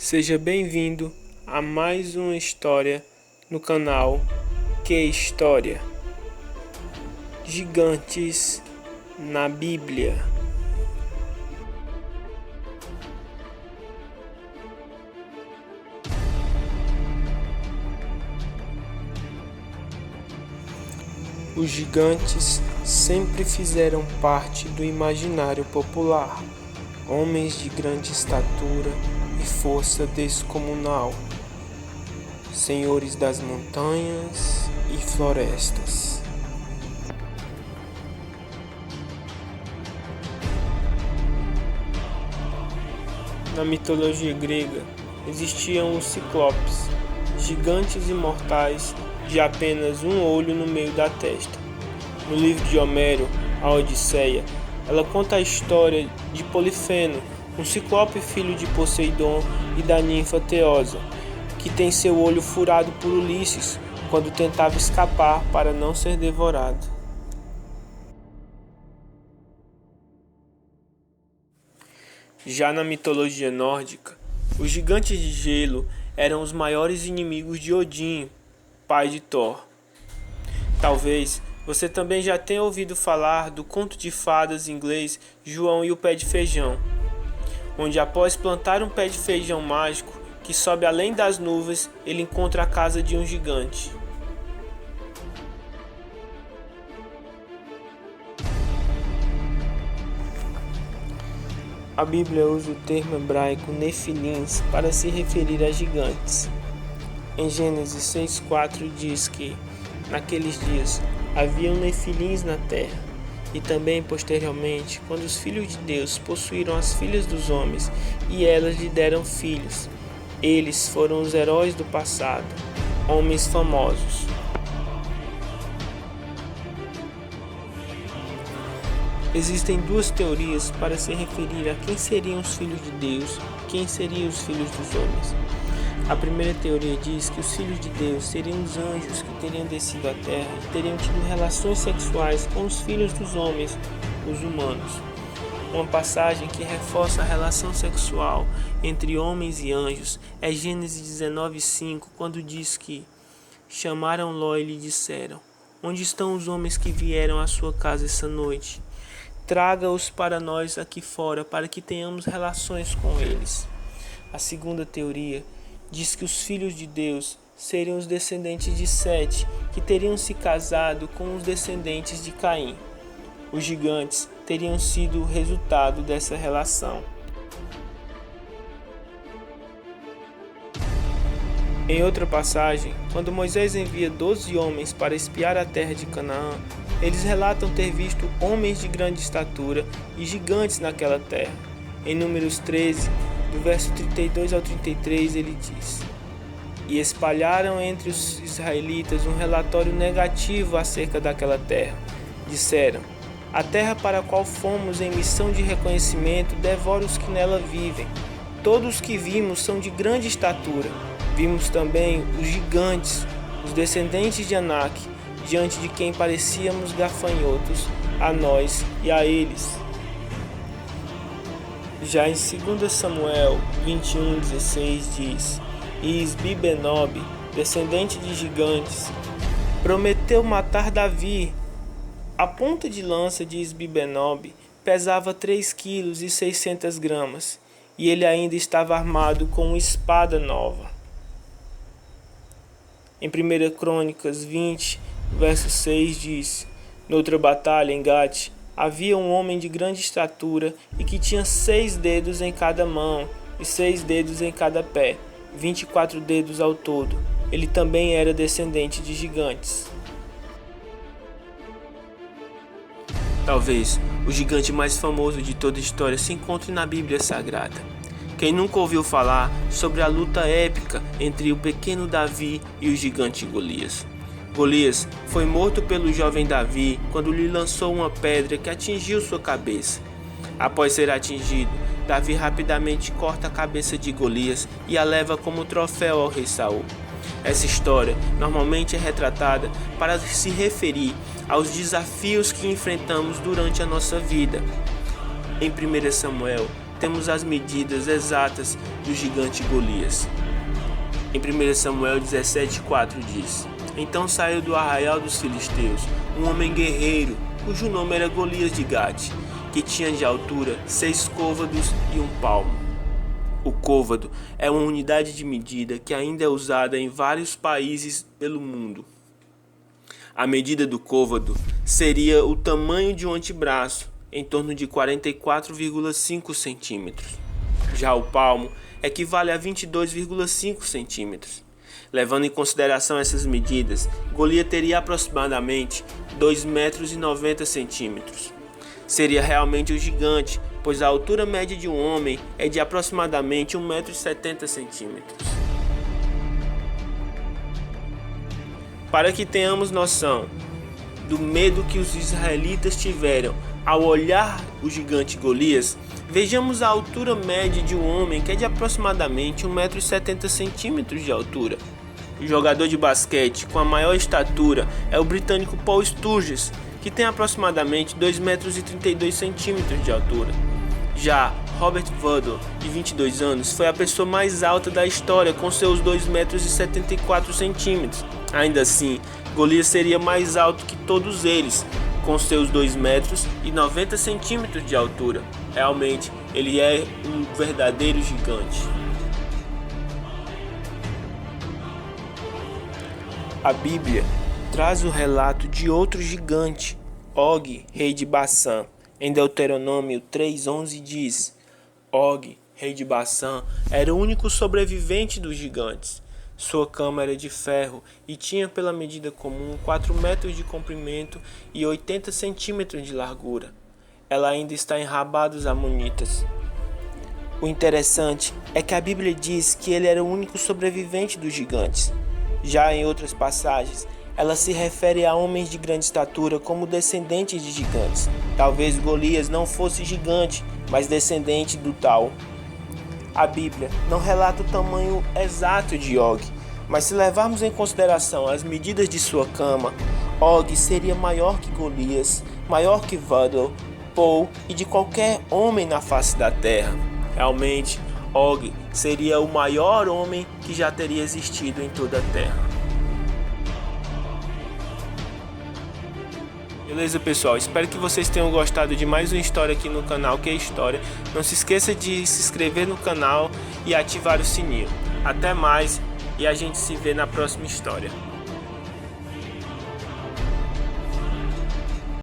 Seja bem-vindo a mais uma história no canal Que História? Gigantes na Bíblia. Os gigantes sempre fizeram parte do imaginário popular, homens de grande estatura e força descomunal, senhores das montanhas e florestas. Na mitologia grega, existiam os ciclopes, gigantes imortais de apenas um olho no meio da testa. No livro de Homero, a Odisseia, ela conta a história de Polifeno, um ciclope filho de Poseidon e da ninfa Teosa, que tem seu olho furado por Ulisses quando tentava escapar para não ser devorado. Já na mitologia nórdica, os gigantes de gelo eram os maiores inimigos de Odin, pai de Thor. Talvez você também já tenha ouvido falar do conto de fadas inglês João e o Pé de Feijão, onde após plantar um pé de feijão mágico que sobe além das nuvens, ele encontra a casa de um gigante. A Bíblia usa o termo hebraico Nefilins para se referir a gigantes. Em Gênesis 6,4 diz que, naqueles dias, haviam Nefilins na terra. E também, posteriormente, quando os filhos de Deus possuíram as filhas dos homens e elas lhe deram filhos, eles foram os heróis do passado, homens famosos. Existem duas teorias para se referir a quem seriam os filhos de Deus e quem seriam os filhos dos homens. A primeira teoria diz que os filhos de Deus seriam os anjos que teriam descido à terra e teriam tido relações sexuais com os filhos dos homens, os humanos. Uma passagem que reforça a relação sexual entre homens e anjos é Gênesis 19:5, quando diz que chamaram Ló e lhe disseram: "Onde estão os homens que vieram à sua casa essa noite? Traga-os para nós aqui fora, para que tenhamos relações com eles." A segunda teoria diz que os filhos de Deus seriam os descendentes de Sete, que teriam se casado com os descendentes de Caim. Os gigantes teriam sido o resultado dessa relação. Em outra passagem, quando Moisés envia 12 homens para espiar a terra de Canaã, eles relatam ter visto homens de grande estatura e gigantes naquela terra. Em Números 13, do verso 32 ao 33, ele diz: "E espalharam entre os israelitas um relatório negativo acerca daquela terra. Disseram: a terra para a qual fomos em missão de reconhecimento devora os que nela vivem. Todos os que vimos são de grande estatura. Vimos também os gigantes, os descendentes de Anak, diante de quem parecíamos gafanhotos, a nós e a eles." Já em 2 Samuel 21:16 diz: "E Isbi-Benob, descendente de gigantes, prometeu matar Davi. A ponta de lança de Isbi-Benob pesava 3,6 kg, e ele ainda estava armado com uma espada nova." Em 1 Crônicas 20, verso 6 diz: "Noutra batalha em Gate, havia um homem de grande estatura e que tinha 6 dedos em cada mão e 6 dedos em cada pé, 24 dedos ao todo. Ele também era descendente de gigantes." Talvez o gigante mais famoso de toda a história se encontre na Bíblia Sagrada. Quem nunca ouviu falar sobre a luta épica entre o pequeno Davi e o gigante Golias? Golias foi morto pelo jovem Davi quando lhe lançou uma pedra que atingiu sua cabeça. Após ser atingido, Davi rapidamente corta a cabeça de Golias e a leva como troféu ao rei Saul. Essa história normalmente é retratada para se referir aos desafios que enfrentamos durante a nossa vida. Em 1 Samuel temos as medidas exatas do gigante Golias. Em 1 Samuel 17,4 diz: Então saiu do arraial dos filisteus um homem guerreiro, cujo nome era Golias de Gate, que tinha de altura 6 côvados e 1 palmo. O côvado é uma unidade de medida que ainda é usada em vários países pelo mundo. A medida do côvado seria o tamanho de um antebraço, em torno de 44,5 centímetros. Já o palmo equivale a 22,5 centímetros. Levando em consideração essas medidas, Golias teria aproximadamente 2,90 metros. Seria realmente um gigante, pois a altura média de um homem é de aproximadamente 1,70 m. Para que tenhamos noção do medo que os israelitas tiveram ao olhar o gigante Golias, vejamos a altura média de um homem que é de aproximadamente 1,70 m de altura. O jogador de basquete com a maior estatura é o britânico Paul Sturges, que tem aproximadamente 2,32 m de altura. Já Robert Waddle, de 22 anos, foi a pessoa mais alta da história com seus 2,74 m. Ainda assim, Golias seria mais alto que todos eles, com seus 2,90 m de altura. Realmente, ele é um verdadeiro gigante. A Bíblia traz o relato de outro gigante, Og, rei de Bassã. Em Deuteronômio 3,11 diz: Og, rei de Bassã, era o único sobrevivente dos gigantes. Sua cama era de ferro e tinha pela medida comum 4 metros de comprimento e 80 centímetros de largura. Ela ainda está em Rabá dos Amonitas. O interessante é que a Bíblia diz que ele era o único sobrevivente dos gigantes. Já em outras passagens, ela se refere a homens de grande estatura como descendentes de gigantes. Talvez Golias não fosse gigante, mas descendente do tal. A Bíblia não relata o tamanho exato de Og, mas se levarmos em consideração as medidas de sua cama, Og seria maior que Golias, maior que Waddle, Paul e de qualquer homem na face da terra. Realmente, Og seria o maior homem que já teria existido em toda a terra. Beleza, pessoal? Espero que vocês tenham gostado de mais uma história aqui no canal Que é História. Não se esqueça de se inscrever no canal e ativar o sininho. Até mais e a gente se vê na próxima história.